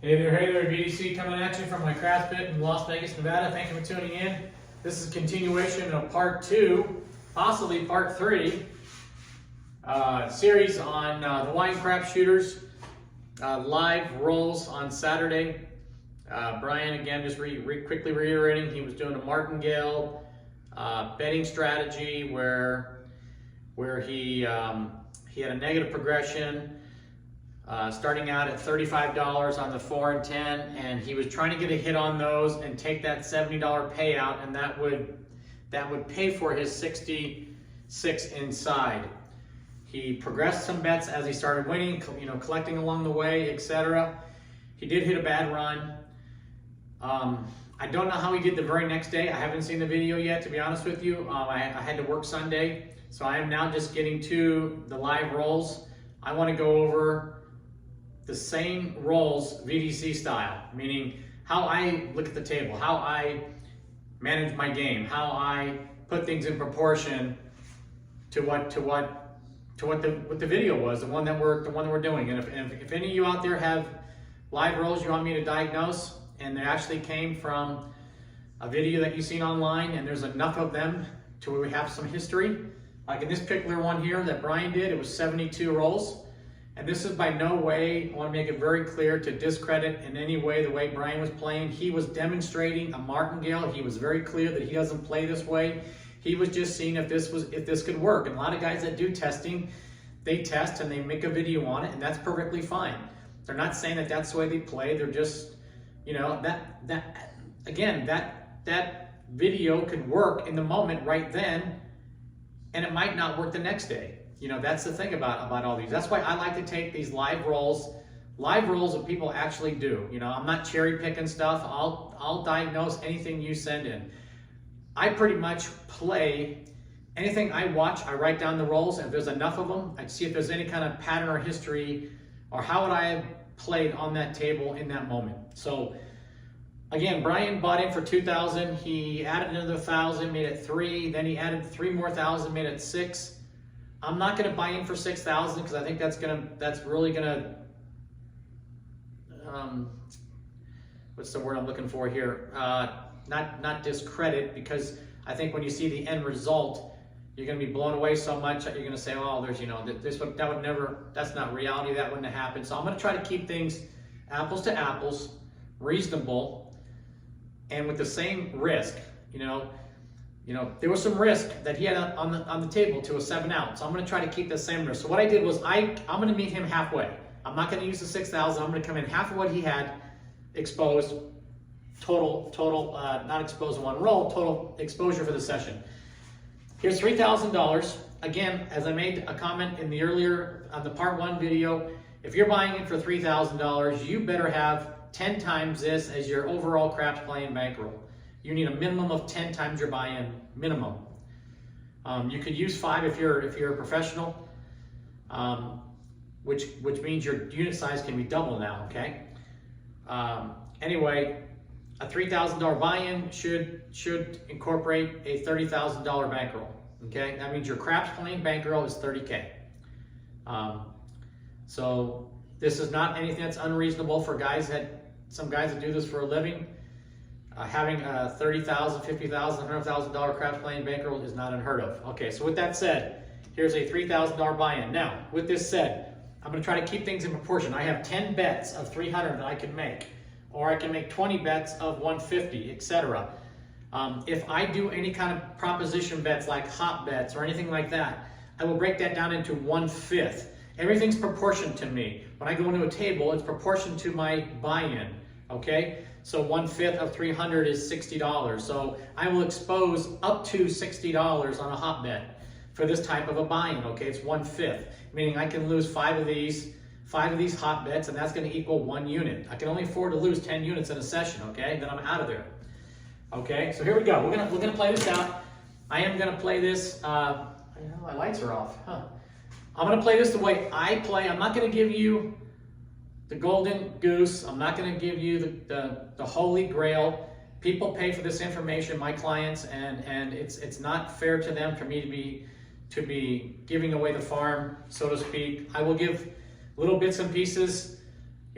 Hey there, VDC coming at you from my craft pit in Las Vegas, Nevada. Thank you for tuning in. This is a continuation of part 2, possibly part 3, series on the Hawaiian crap shooters, live rolls on Saturday. Brian, again, just quickly reiterating, he was doing a martingale betting strategy where he had a negative progression. Starting out at $35 on the 4 and 10, and he was trying to get a hit on those and take that $70 payout, and that would pay for his 66 inside. He progressed some bets as he started winning, collecting along the way, etc. He did hit a bad run. I don't know how he did the very next day. I haven't seen the video yet, to be honest with you. I had to work Sunday, so I am now just getting to the live rolls. I want to go over the same rolls VDC style, meaning how I look at the table, how I manage my game, how I put things in proportion to what the video was, the one that we're doing. And if any of you out there have live rolls you want me to diagnose, and they actually came from a video that you've seen online, and there's enough of them to where we have some history. Like in this particular one here that Brian did, it was 72 rolls. And this is by no way, I want to make it very clear, to discredit in any way the way Brian was playing. He was demonstrating a martingale. He was very clear that he doesn't play this way. He was just seeing if this could work. And a lot of guys that do testing, they test and they make a video on it, and that's perfectly fine. They're not saying that that's the way they play. They're just, that video could work in the moment right then, and it might not work the next day. That's the thing about all these. That's why I like to take these live rolls that people actually do. I'm not cherry picking stuff. I'll diagnose anything you send in. I pretty much play anything I watch. I write down the rolls, and if there's enough of them, I see if there's any kind of pattern or history, or how would I have played on that table in that moment. So again, Brian bought in for 2,000. He added another 1,000, made it 3. Then he added 3 more thousand, made it 6. I'm not going to buy in for 6,000 because I think that's really gonna, what's the word I'm looking for here? Not discredit, because I think when you see the end result, you're going to be blown away so much that you're going to say, oh, there's, that's not reality, that wouldn't have happened. So I'm going to try to keep things apples to apples, reasonable, and with the same risk. There was some risk that he had on the table to a 7 out. So I'm going to try to keep the same risk. So what I did was I'm going to meet him halfway. I'm not going to use the 6,000. I'm going to come in half of what he had exposed, total, not exposed in one roll, total exposure for the session. Here's $3,000. Again, as I made a comment in on the part 1 video, if you're buying it for $3,000, you better have 10 times this as your overall craps playing bankroll. You need a minimum of 10 times your buy-in, minimum. You could use 5 if you're a professional, which means your unit size can be double now, okay? Anyway, a $3,000 buy-in should incorporate a $30,000 bankroll, okay? That means your craps playing bankroll is 30K. So this is not anything that's unreasonable for some guys that do this for a living. Having a $30,000, $50,000, $100,000 craps playing bankroll is not unheard of. Okay, so with that said, here's a $3,000 buy-in. Now, with this said, I'm going to try to keep things in proportion. I have 10 bets of 300 that I can make, or I can make 20 bets of 150, etc. If I do any kind of proposition bets like hot bets or anything like that, I will break that down into 1/5. Everything's proportioned to me. When I go into a table, it's proportioned to my buy-in, okay? So 1/5 of 300 is $60. So I will expose up to $60 on a hot bet for this type of a buy-in, okay? It's 1/5, meaning I can lose 5 of these hot bets, and that's gonna equal 1 unit. I can only afford to lose 10 units in a session, okay? Then I'm out of there. Okay, so here we go. We're gonna play this out. I am gonna play this, my lights are off, huh? I'm gonna play this the way I play. I'm not gonna give you the golden goose. I'm not going to give you the holy grail. People pay for this information, my clients, and it's not fair to them for me to be giving away the farm, so to speak. I will give little bits and pieces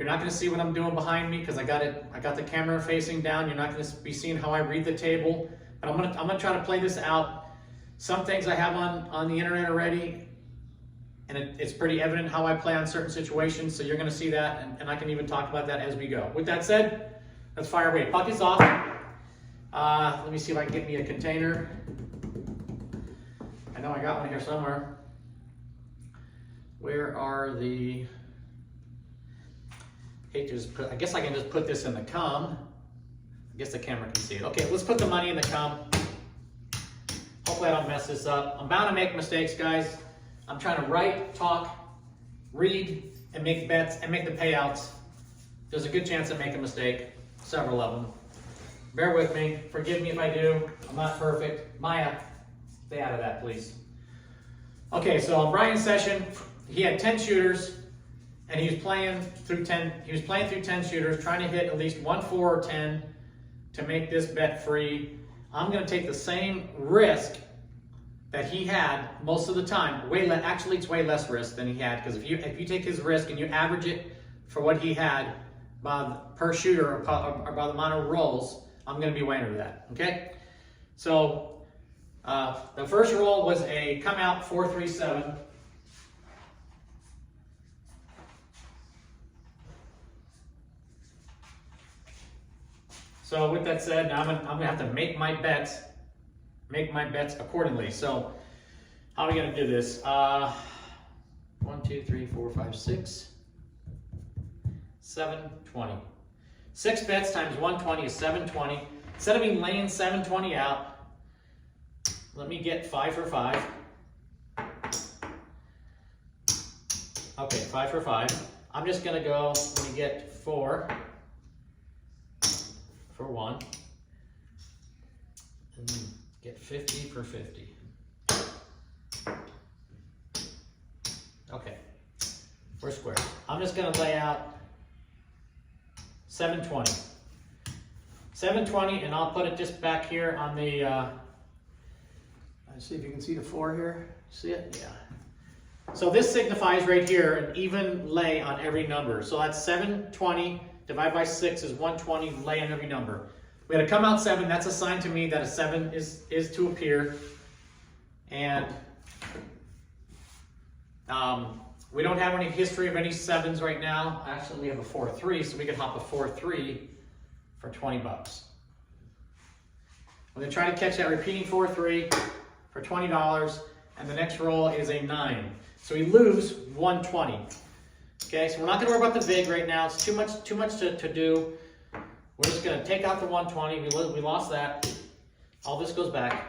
You're not gonna see what I'm doing behind me because I got the camera facing down. You're not gonna be seeing how I read the table, but I'm gonna try to play this out. Some things I have on the internet already, and it's pretty evident how I play on certain situations, so you're gonna see that, and I can even talk about that as we go. With that said, let's fire away. Puck is off. Let me see if I can get me a container. I know I got one here somewhere. Where are the... I guess I can just put this in the cum. I guess the camera can see it. Okay, let's put the money in the cum. Hopefully I don't mess this up. I'm bound to make mistakes, guys. I'm trying to write, talk, read, and make bets, and make the payouts. There's a good chance I make a mistake, several of them. Bear with me, forgive me if I do. I'm not perfect. Maya, stay out of that, please. Okay, so on Brian's session, he had 10 shooters, and he was playing through 10. He was playing through 10 shooters, trying to hit at least 1, 4, or 10 to make this bet free. I'm going to take the same risk that he had most of the time. Actually, it's way less risk than he had, because if you take his risk and you average it for what he had per shooter or by the amount of rolls, I'm going to be way under that. Okay, so the first roll was a come out 4-3-7. So with that said, now I'm gonna have to make my bets accordingly. So how are we gonna do this? 1, 2, 3, 4, 5, 6, 7, 20. 6 bets times 120 is 720. Instead of me laying 720 out, let me get 5 for 5. Okay, 5 for 5. I'm just gonna go, let me get 4 for 1, and then get 50 for 50. Okay, we're square. I'm just gonna lay out 720. 720, and I'll put it just back here on the, let's see if you can see the 4 here. See it? Yeah. So this signifies right here an even lay on every number. So that's 720 divided by 6 is 120, lay on every number. We had a come out 7, that's a sign to me that a 7 is to appear. And we don't have any history of any 7s right now. Actually, we have a 4-3, so we could hop a 4-3 for 20 bucks. We're gonna try to catch that repeating 4-3 for $20, and the next roll is a 9. So we lose 120. Okay, so we're not gonna worry about the vig right now. It's too much to do. We're just gonna take out the 120. We lost that. All this goes back,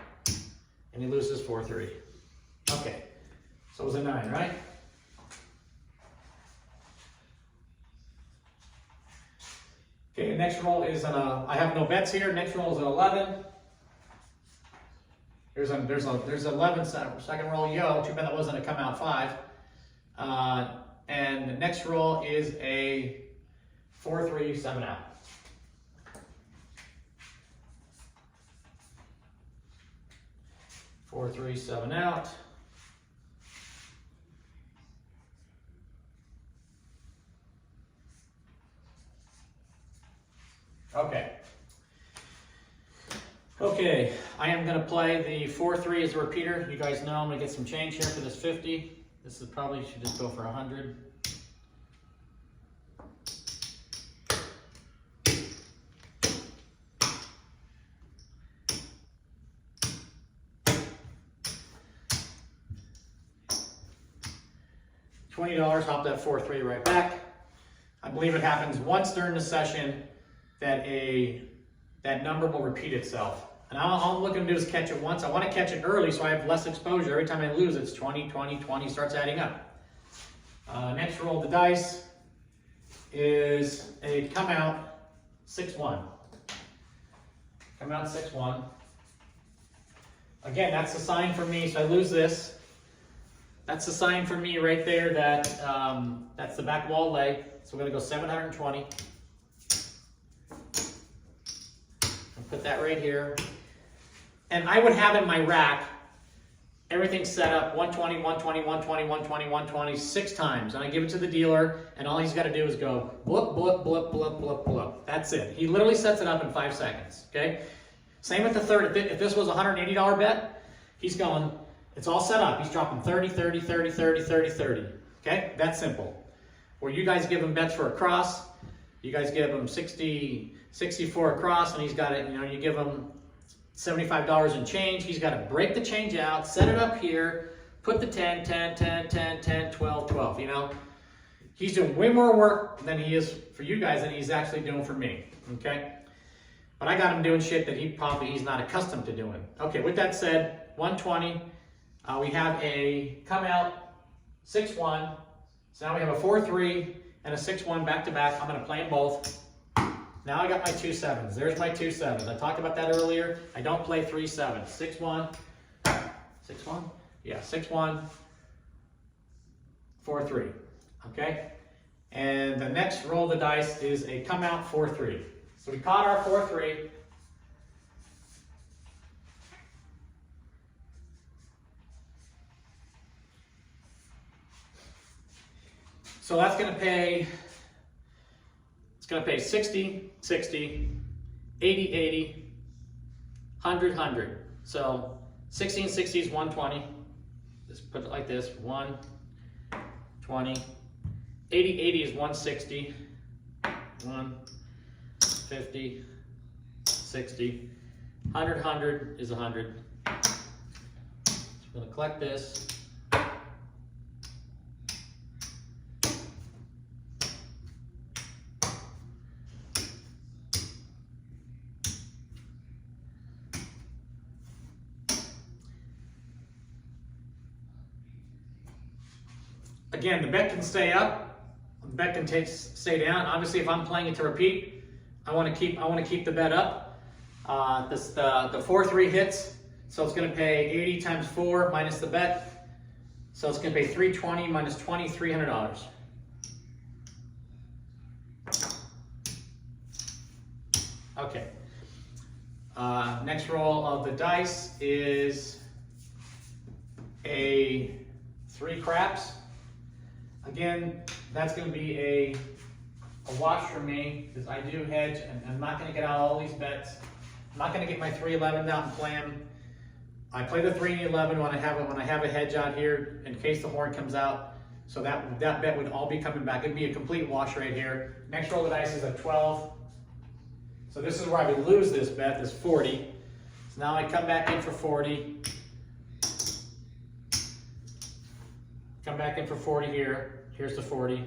and he loses 4-3. Okay, so it was a 9, right? Okay, the next roll is I have no bets here. Next roll is an 11. There's 11 second roll, yo. Too bad that wasn't a come out 5. And the next roll is a 4-3, 7 out. Four, 3, 7 out. Okay. Okay, I am going to play the 4-3 as a repeater. You guys know I'm going to get some change here for this 50. This is probably should just go for 100. $20, hop that 4-3 right back. I believe it happens once during the session that that number will repeat itself. And all I'm looking to do is catch it once. I want to catch it early so I have less exposure. Every time I lose, it's 20, 20, 20, starts adding up. Next roll of the dice is a come out 6-1. Come out 6-1. Again, that's a sign for me, so I lose this. That's a sign for me right there that that's the back wall lay. So we're gonna go 720. And put that right here. And I would have in my rack Everything's set up 120, 120, 120, 120, 120, 6 times. And I give it to the dealer, and all he's got to do is go blip, blip, blip, blip, blip, blip. That's it. He literally sets it up in 5 seconds. Okay? Same with the third. If this was a $180 bet, he's going, it's all set up. He's dropping 30, 30, 30, 30, 30, 30. Okay? That's simple. Where you guys give him bets for a cross, you guys give him 60, 64 across, and he's got it, you give him $75 in change. He's got to break the change out, set it up here, put the 10, 10, 10, 10, 10, 12, 12, He's doing way more work than he is for you guys than he's actually doing for me, okay? But I got him doing shit that he's not accustomed to doing. Okay, with that said, 120, we have a come out 6-1. So now we have a 4-3 and a 6-1 back-to-back. I'm going to play them both. Now I got my 2 7s. There's my 2 7s. I talked about that earlier. I don't play 3 7s. 6-1. 6-1? Yeah, 6-1. 4-3. Okay? And the next roll of the dice is a come out 4-3. So we caught our 4-3. So that's going to pay, it's going to pay 60, 60, 80, 80, 100, 100. So 60 and 60 is 120. Just put it like this, 120. 80, 80 is 160. 150, 60. 100, 100 is 100. So I'm going to collect this. Again, the bet can stay up, the bet can stay down. Obviously, if I'm playing it to repeat, I want to keep the bet up. The 4-3 hits, so it's going to pay 80 times 4 minus the bet, so it's going to pay 320 minus 20, $300. Okay. Next roll of the dice is a 3 craps. Again, that's going to be a wash for me because I do hedge, and I'm not going to get out all these bets. I'm not going to get my 3-11 out and play them. I play the 3 and 11 when I have a hedge out here in case the horn comes out. So that bet would all be coming back. It'd be a complete wash right here. Next roll of the dice is a 12. So this is where I would lose this bet, this 40. So now I come back in for 40. Come back in for 40 here. Here's the 40.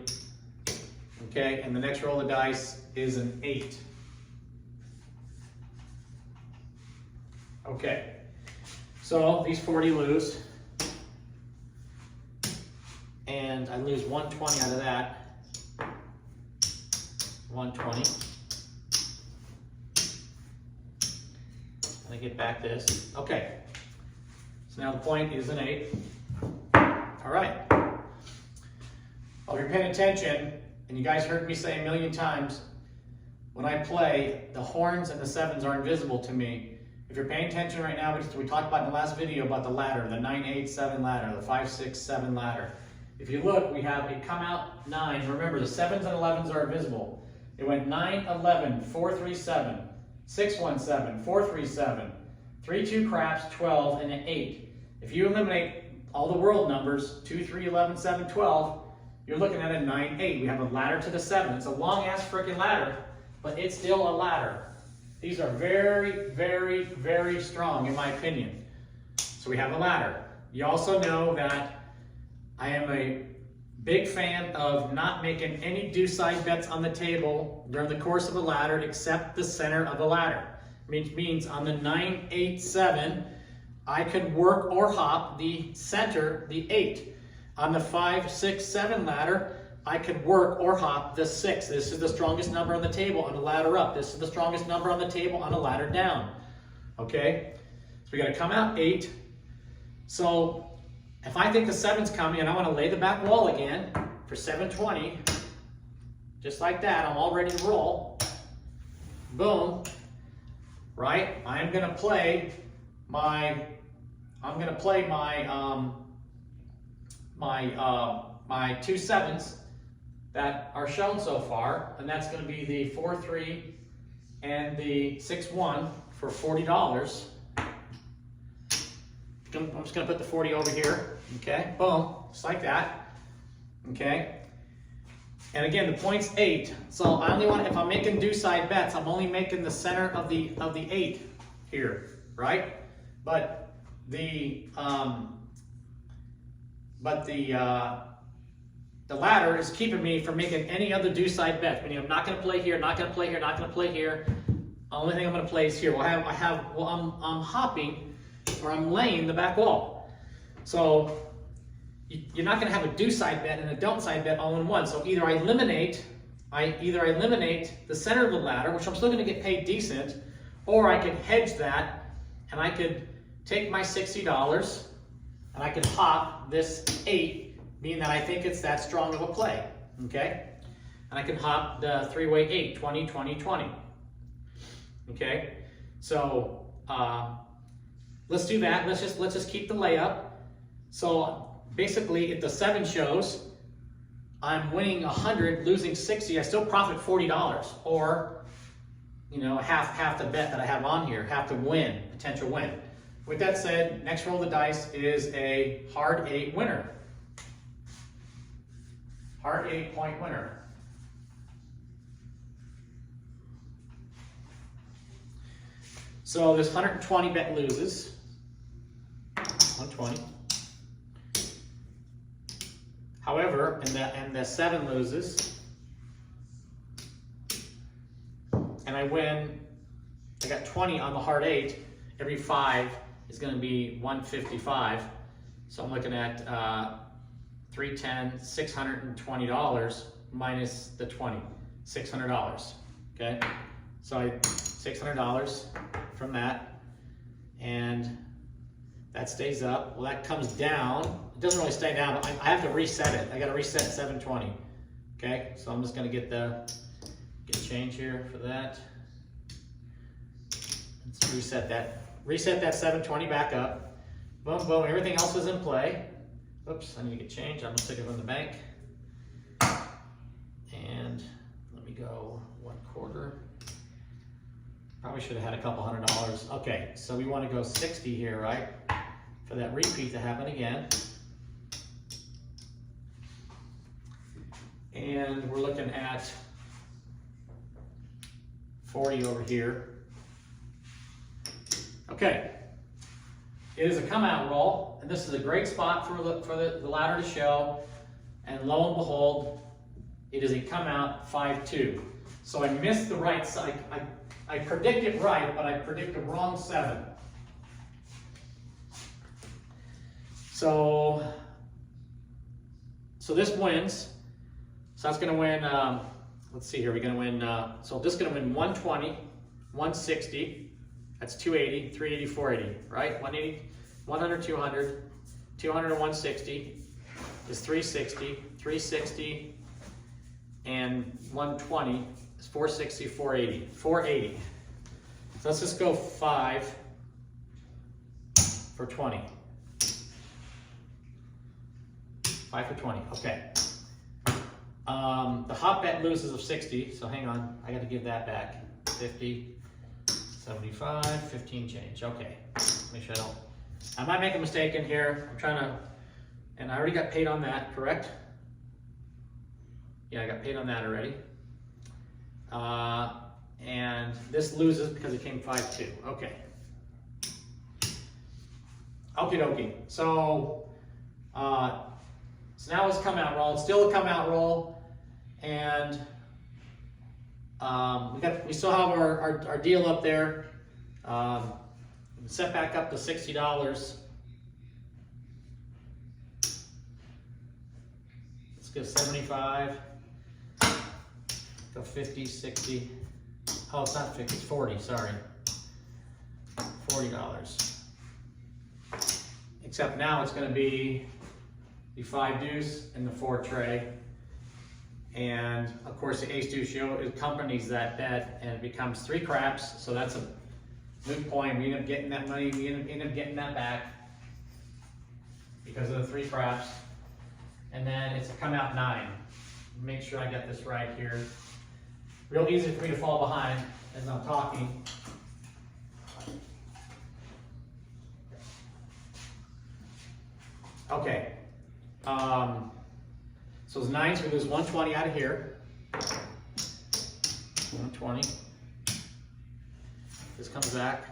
Okay, and the next roll of the dice is an 8. Okay, so these 40 lose. And I lose 120 out of that. 120. And I get back this. Okay, so now the point is an 8. All right. Well, if you're paying attention, and you guys heard me say a million times, when I play, the horns and the 7s are invisible to me. If you're paying attention right now, we talked about in the last video about the ladder, the 9, 8, 7 ladder, the 5, 6, 7 ladder. If you look, we have a come out 9. Remember, the 7s and 11s are invisible. It went 9, 11, 4, 3, 7, 6, 1, 7, 4, 3, 7, 3, 2 craps, 12, and an 8. If you eliminate all the world numbers, 2, 3, 11, 7, 12, you're looking at a 9, 8. We have a ladder to the 7. It's a long-ass freaking ladder, but it's still a ladder. These are very, very, very strong, in my opinion. So we have a ladder. You also know that I am a big fan of not making any deuce-side bets on the table during the course of a ladder except the center of the ladder. Which means on the 9, 8, 7, I could work or hop the center, the 8. On the 5, 6, 7 ladder, I could work or hop the 6. This is the strongest number on the table on the ladder up. This is the strongest number on the table on the ladder down. Okay? So we got to come out 8. So if I think the 7's coming and I want to lay the back wall again for 720, just like that, I'm all ready to roll. Boom. Right? I'm going to play my I'm going to play my my 2 sevens that are shown so far, and that's going to be the 4-3 and the 6-1 for $40. I'm just going to put the 40 over here. Okay, boom, just like that. Okay, and again, the point's 8. So I only want, if I'm making deuce side bets, I'm only making the center of the 8 here, right? But the ladder is keeping me from making any other deuce side bets. Meaning I'm not going to play here, not going to play here, not going to play here. Only thing I'm going to play is here. I'm hopping, or I'm laying the back wall. So you're not going to have a deuce side bet and a don't side bet all in one. So either I eliminate the center of the ladder, which I'm still going to get paid decent, or I could hedge that, and I could take my $60 and I could hop this 8, meaning that I think it's that strong of a play. Okay, and I can hop the 3-way 8, 20, 20, 20. Okay, so let's do that. Let's just keep the layup. So basically, if the 7 shows, I'm winning 100, losing 60. I still profit $40, or half the bet that I have on here, half the win, potential win. With that said, next roll of the dice is a hard 8 winner. Hard 8-point winner. So this 120 bet loses. 120. However, and the 7 loses. And I win. I got 20 on the hard 8. Every 5 is going to be 155. So I'm looking at 310, $620 minus the 20, $600. Okay, so $600 from that, and that stays up. Well, that comes down. It doesn't really stay down, but I have to reset it. I got to reset 720. Okay, so I'm just going to get change here for that. Let's reset that. Reset that 720 back up. Boom, boom. Everything else is in play. Oops, I need to get change. I'm going to take it from the bank. And let me go 1/4. Probably should have had a couple $100. Okay, so we want to go 60 here, right? For that repeat to happen again. And we're looking at 40 over here. Okay, it is a come out roll, and this is a great spot for the ladder to show, and lo and behold, it is a come out 5-2. So I missed the right side. I predict it right, but I predict the wrong 7. So this wins. So that's going to win, let's see here, we're going to win, so this is going to win 120, 160. That's 280, 380, 480, right? 180, 100, 200, 200 and 160 is 360, 360 and 120 is 460, 480, 480. So let's just go 5 for 20. 5 for 20, okay. The hot bet loses of 60, so hang on, I got to give that back. 50. 75, 15 change. Okay, make sure I might make a mistake in here. I'm trying to, and I already got paid on that, correct? Yeah, I got paid on that already. And this loses because it came 5-2. Okay. Okie dokie. So now it's come out roll. It's still a come out roll, and we still have our deal up there. Set back up to $60. Let's go 75. Go 50, 60. Oh, it's not 50, it's 40, sorry. $40. Except now it's going to be the 5 deuce and the 4 tray. And of course the ace deuce show accompanies that bet, and it becomes 3 craps. So that's a moot point. We end up getting that money, we end up getting that back. because of the 3 craps. And then it's come out 9. Make sure I get this right here. Real easy for me to fall behind as I'm talking. Okay. So it's 9, so we lose 120 out of here. 120. This comes back.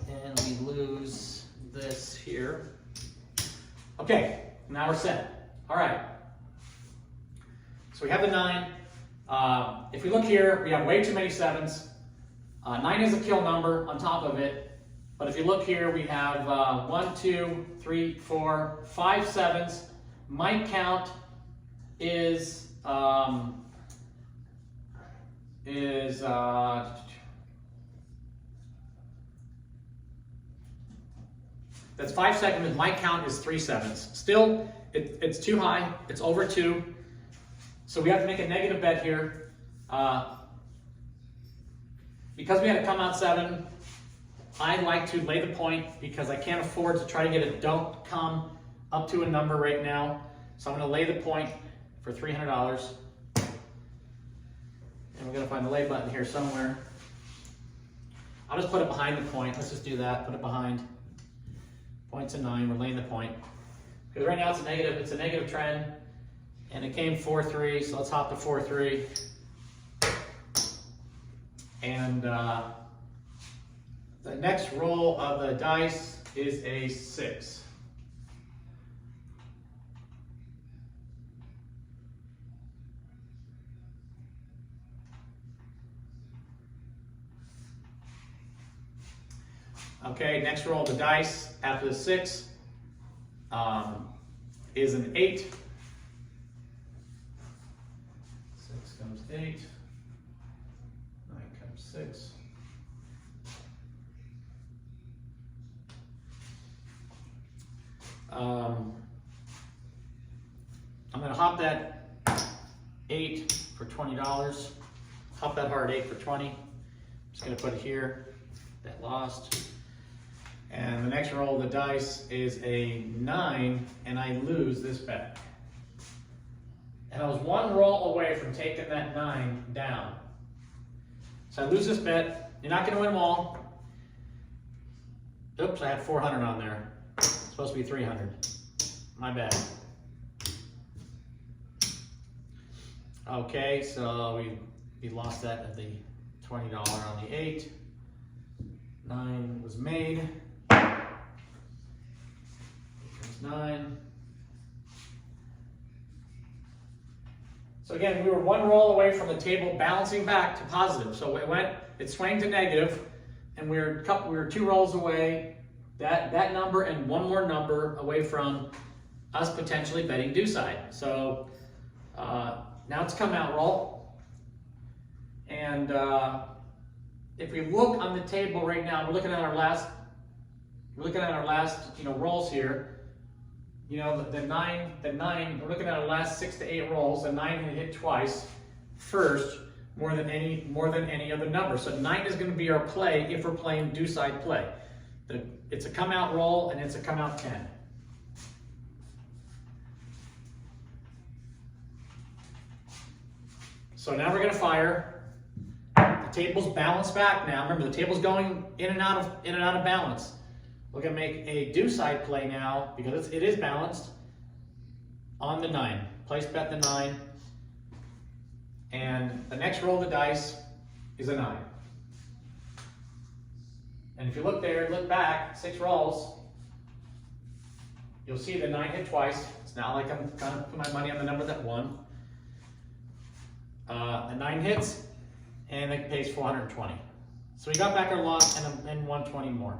And we lose this here. Okay, now we're set. All right. So we have the 9. If we look here, we have way too many 7s. 9 is a kill number on top of it. But if you look here, we have 1, 2, 3, 4, 5 7s. My count is that's 5 seconds. My count is 3 7s. Still, it's too high. It's over 2. So we have to make a negative bet here. Because we had to come out 7, I like to lay the point because I can't afford to try to get a don't come up to a number right now. So I'm going to lay the point for $300. And we're going to find the lay button here somewhere. I'll just put it behind the point. Let's just do that. Put it behind. Point's a 9. We're laying the point. Because right now it's a negative trend. And it came 4-3, so let's hop to 4-3. And the next roll of the dice is a 6. Okay, next roll of the dice after the 6 is an 8. 6 comes 8. 9 comes 6. I'm going to hop that 8 for $20. Hop that hard 8 for 20. I'm just going to put it here. That lost. And the next roll of the dice is a 9, and I lose this bet. And I was 1 roll away from taking that 9 down. So I lose this bet. You're not going to win them all. Oops, I had 400 on there. It's supposed to be 300. My bad. Okay, so we lost that at the $20 on the 8. 9 was made. 9. So again, we were 1 roll away from the table balancing back to positive. So it swung to negative, and we were 2 rolls away, that number and 1 more number away from us potentially betting due side. So now it's come out roll. And if we look on the table right now, we're looking at our last rolls here. You know, the nine, we're looking at our last 6 to 8 rolls. The 9 had hit twice first, more than any other number. So 9 is going to be our play if we're playing due side play. It's a come out roll and it's a come out 10. So now we're going to fire. The table's balanced back now. Remember, the table's going in and out of balance. We're going to make a due side play now because it is balanced on the 9. Place bet the 9. And the next roll of the dice is a 9. And if you look there, look back, 6 rolls, you'll see the 9 hit twice. It's not like I'm trying to put my money on the number that won. The 9 hits, and it pays 420. So we got back our lot and 120 more.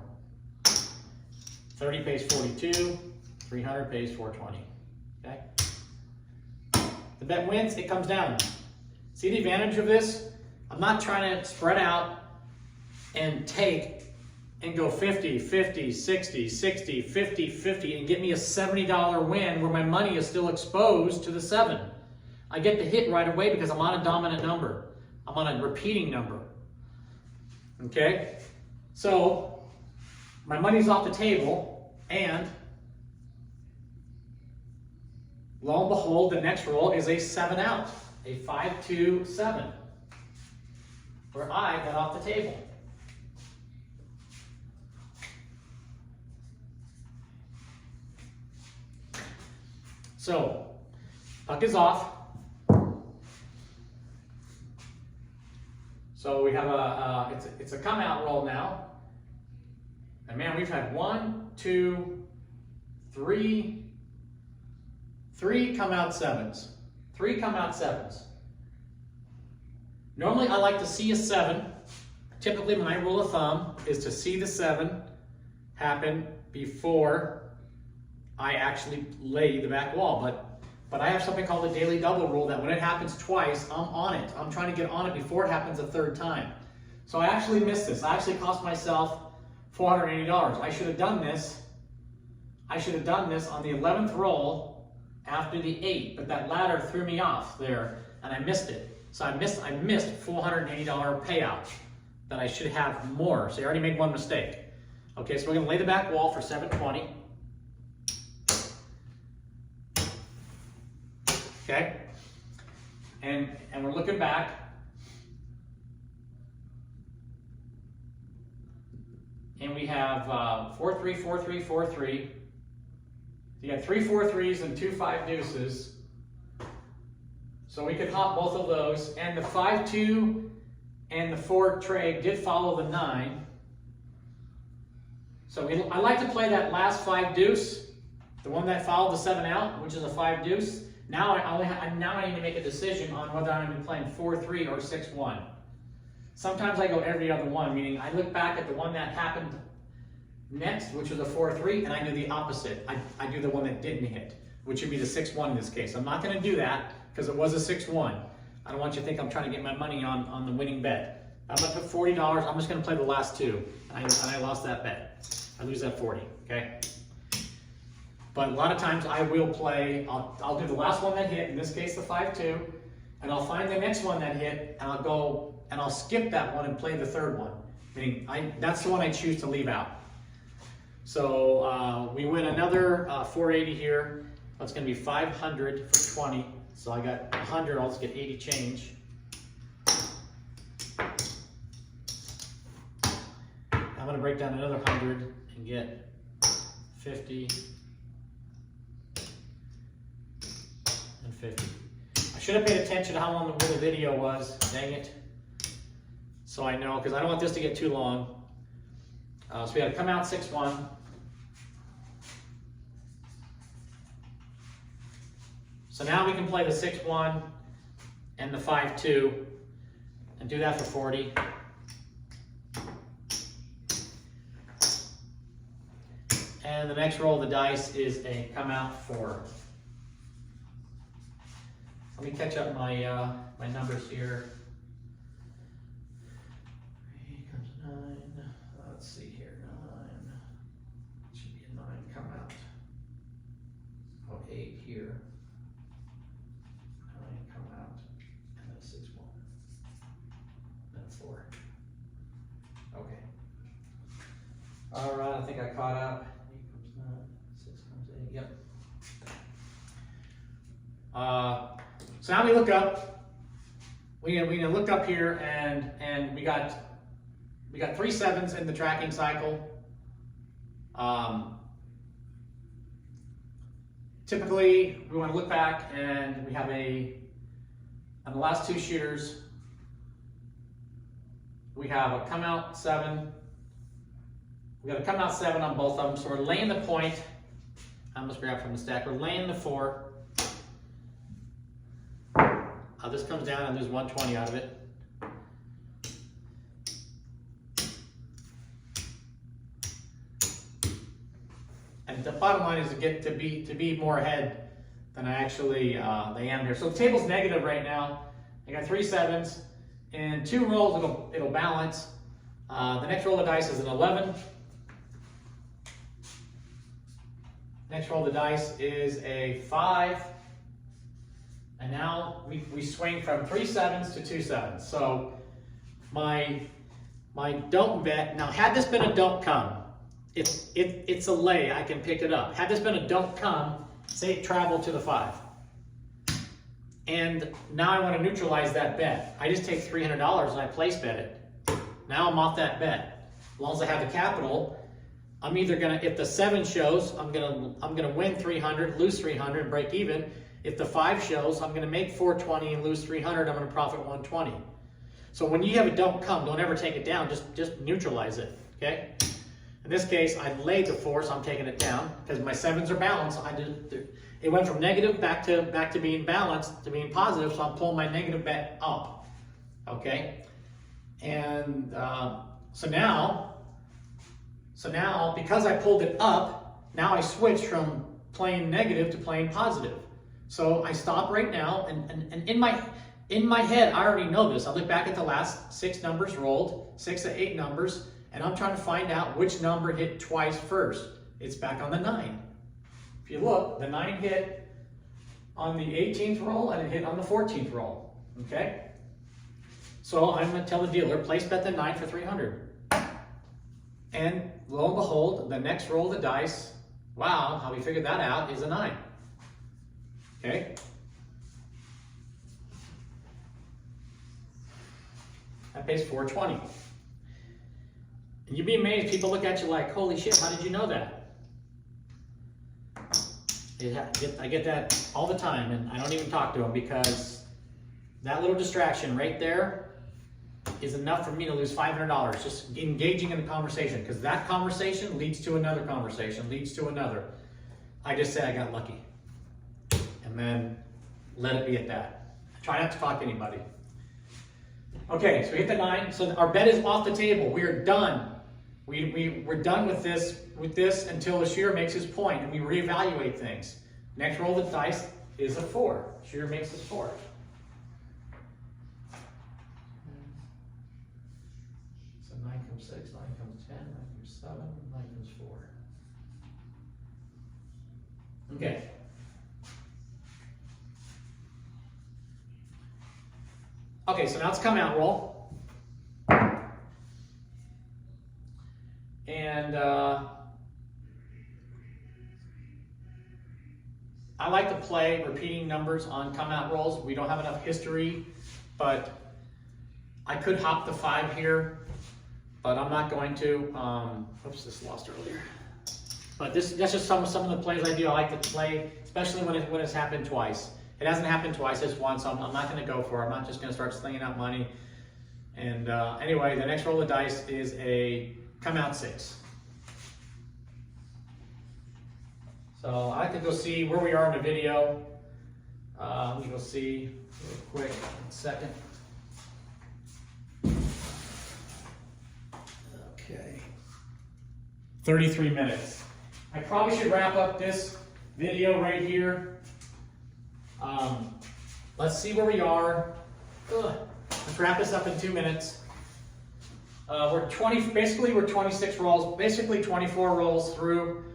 30 pays 42, 300 pays 420, okay? The bet wins, it comes down. See the advantage of this? I'm not trying to spread out and take and go 50, 50, 60, 60, 50, 50 and get me a $70 win where my money is still exposed to the 7. I get the hit right away because I'm on a dominant number. I'm on a repeating number, okay? So my money's off the table, and lo and behold, the next roll is a 7 out, a 5-2-7, where I got off the table. So, puck is off. So we have it's a come out roll now. And man, we've had 1, 2, 3 come out 7s. 3 come out 7s. Normally I like to see a 7. Typically my rule of thumb is to see the 7 happen before I actually lay the back wall. But I have something called the daily double rule that when it happens twice, I'm on it. I'm trying to get on it before it happens a 3rd time. So I actually missed this. I actually cost myself $480. I should have done this. I should have done this on the 11th roll after the 8, but that ladder threw me off there and I missed it. So I missed $480 payout that I should have more. So I already made one mistake. Okay, so we're gonna lay the back wall for 720. Okay, and we're looking back. And we have 4-3, 4-3, 4-3. You got 3 4-3s and 2 5 deuces. So we could hop both of those. And the 5-2 and the 4 tray did follow the 9. So I like to play that last 5 deuce, the one that followed the 7 out, which is a 5 deuce. Now I need to make a decision on whether I'm going to be playing 4-3 or 6-1. Sometimes I go every other one, meaning I look back at the one that happened next, which was a 4-3, and I do the opposite. I do the one that didn't hit, which would be the 6-1 in this case. I'm not going to do that because it was a 6-1. I don't want you to think I'm trying to get my money on the winning bet. I'm going to put $40. I'm just going to play the last 2, and I lost that bet. I lose that 40, okay? But a lot of times I will play, I'll do the last one that hit, in this case the 5-2, and I'll find the next one that hit, and I'll go, and I'll skip that one and play the 3rd one. Meaning, that's the one I choose to leave out. So we win another 480 here. That's going to be 500 for 20. So I got 100, I'll just get 80 change. I'm going to break down another 100 and get 50. And 50. I should have paid attention to how long the video was. Dang it. So I know, because I don't want this to get too long. So we got to come out 6-1. So now we can play the 6-1 and the 5-2 and do that for 40. And the next roll of the dice is a come out 4. Let me catch up my my numbers here. 3 comes 9. Let's see here, 9. Should be a 9 come out. Oh, 8 here. 9 come out, and then 6-1. Then a 4. Okay. All right, I think I caught up. 8 comes 9. 6 comes 8. Yep. So now we look up. We look up here, and we got 3 7s in the tracking cycle. Typically, we want to look back, and we have on the last 2 shooters, we have a come out 7. We got a come out 7 on both of them, so we're laying the point. I almost grabbed from the stack. We're laying the 4. This comes down and there's 120 out of it. And the bottom line is to be more ahead than I actually am here. So the table's negative right now. I got 3 7s. In 2 rolls it'll balance. The next roll of the dice is an 11. Next roll of the dice is a 5. And now we swing from 3 7s to 2 7s. So my don't bet, now had this been a don't come, it's a lay, I can pick it up. Had this been a don't come, say it traveled to the 5. And now I want to neutralize that bet. I just take $300 and I place bet it. Now I'm off that bet. As long as I have the capital, I'm either gonna, if the 7 shows, I'm gonna win 300, lose 300, break even. If the 5 shows, I'm gonna make 420 and lose 300. I'm gonna profit 120. So when you have a don't come, don't ever take it down. Just neutralize it. Okay. In this case, I laid the 4, so I'm taking it down because my 7s are balanced. It went from negative back to being balanced to being positive, so I'm pulling my negative bet up. Okay. And so now, because I pulled it up, now I switch from playing negative to playing positive. So I stop right now, and in my head, I already know this. I look back at the last 6 numbers rolled, 6 to 8 numbers, and I'm trying to find out which number hit twice first. It's back on the 9. If you look, the 9 hit on the 18th roll and it hit on the 14th roll. Okay? So I'm going to tell the dealer, place bet the 9 for 300. And lo and behold, the next roll of the dice, wow, how we figured that out, is a 9. Okay? That pays 420. And you'd be amazed, people look at you like, holy shit, how did you know that? I get that all the time, and I don't even talk to them because that little distraction right there is enough for me to lose $500 just engaging in a conversation, because that conversation leads to another conversation, leads to another. I just say I got lucky, and then let it be at that. I try not to talk to anybody. Okay, so we hit the 9. So our bet is off the table. We are done. We're done with this until the shearer makes his point, and we reevaluate things. Next roll of the dice is a 4. Shearer makes his 4. So 9 comes 6, 9 comes 10, 9 comes 7, 9 comes 4. Okay. Okay, so now it's come out roll. And I like to play repeating numbers on come out rolls. We don't have enough history, but I could hop the 5 here, but I'm not going to. Oops, this lost earlier. But that's just some of the plays I do. I like to play, especially when it's happened twice. It hasn't happened twice, it's once, so I'm not going to go for it. I'm not just going to start slinging out money. And anyway, the next roll of dice is a come out 6. So I like to go see where we are in the video. Let me go see real quick, 1 second. Okay. 33 minutes. I probably should wrap up this video right here. Let's see where we are. Let's wrap this up in 2 minutes. We're 26 rolls, basically 24 rolls through.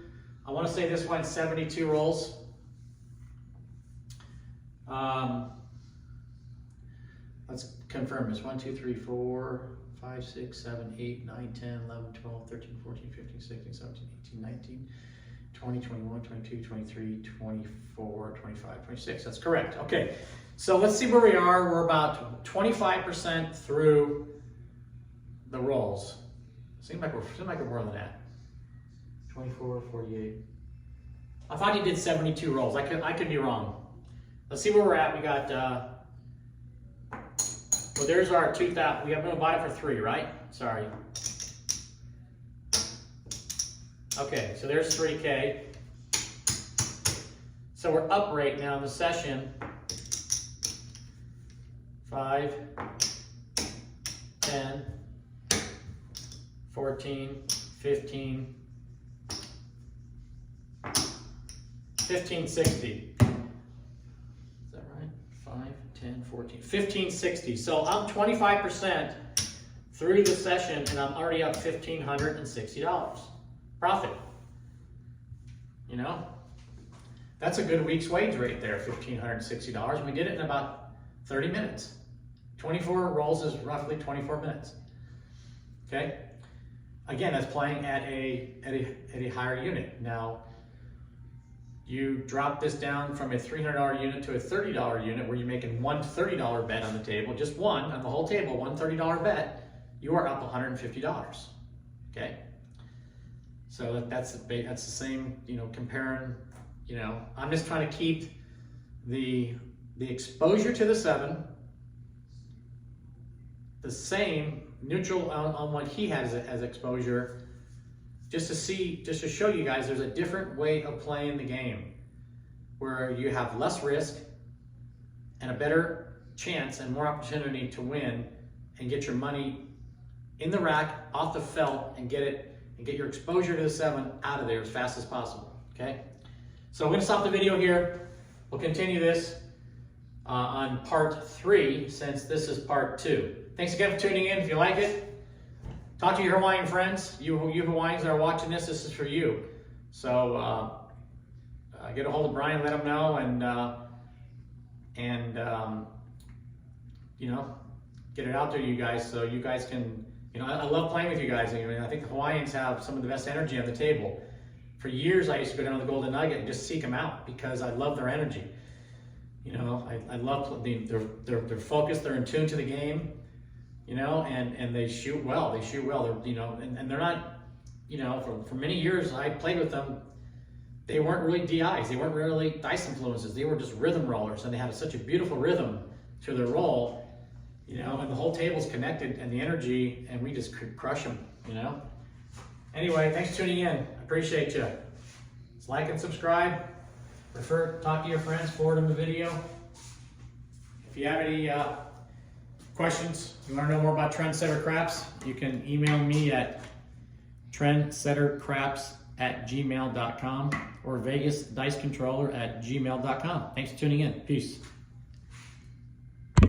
I want to say this went 72 rolls. Let's confirm this. 1, 2, 3, 4, 5, 6, 7, 8, 9, 10, 11, 12, 13, 14, 15, 16, 17, 18, 19, 20, 21, 22, 23, 24, 25, 26. That's correct. Okay, so let's see where we are. We're about 25% through the rolls. Seems like we're more than that. 24, 48. I thought he did 72 rolls. I could be wrong. Let's see where we're at. We got, well, there's our 2,000. We have to buy it for 3, right? Sorry. Okay, so there's 3K. So we're up right now in the session. 5, 10, 14, 15, 1560. Is that right? 5, 10, 14, 1560. So I'm 25% through the session and I'm already up $1,560. Profit. You know? That's a good week's wage right there, $1,560. And we did it in about 30 minutes. 24 rolls is roughly 24 minutes. Okay? again, that's playing at a higher unit. Now, you drop this down from a $300 unit to a $30 unit where you're making one $30 bet on the table, just one on the whole table, one $30 bet, you are up $150, okay? So that's the same, you know, comparing, you know, I'm just trying to keep the exposure to the 7 the same, neutral on what he has as exposure, just to show you guys there's a different way of playing the game where you have less risk and a better chance and more opportunity to win and get your money in the rack, off the felt, and get your exposure to the 7 out of there as fast as possible, okay? So we're gonna stop the video here. We'll continue this on part 3 since this is part 2. Thanks again for tuning in. If you like it, talk to your Hawaiian friends. You Hawaiians that are watching this is for you. So get a hold of Brian, let him know, and you know, get it out there to you guys so you guys can, you know, I love playing with you guys. I mean, I think the Hawaiians have some of the best energy on the table. For years, I used to go down to the Golden Nugget and just seek them out because I love their energy. You know, I love they're focused, they're in tune to the game. You know, and they shoot well. They shoot well. They're, you know, and they're not, you know, for many years I played with them. They weren't really DIs. They weren't really dice influences. They were just rhythm rollers, and they had such a beautiful rhythm to their roll. You know, and the whole table's connected, and the energy, and we just could crush them. You know. Anyway, thanks for tuning in. I appreciate you. Just like and subscribe. Talk to your friends. Forward them the video. If you have any questions, you want to know more about Trendsetter Craps, you can email me at trendsettercraps@gmail.com or vegasdicecontroller@gmail.com. Thanks for tuning in. Peace.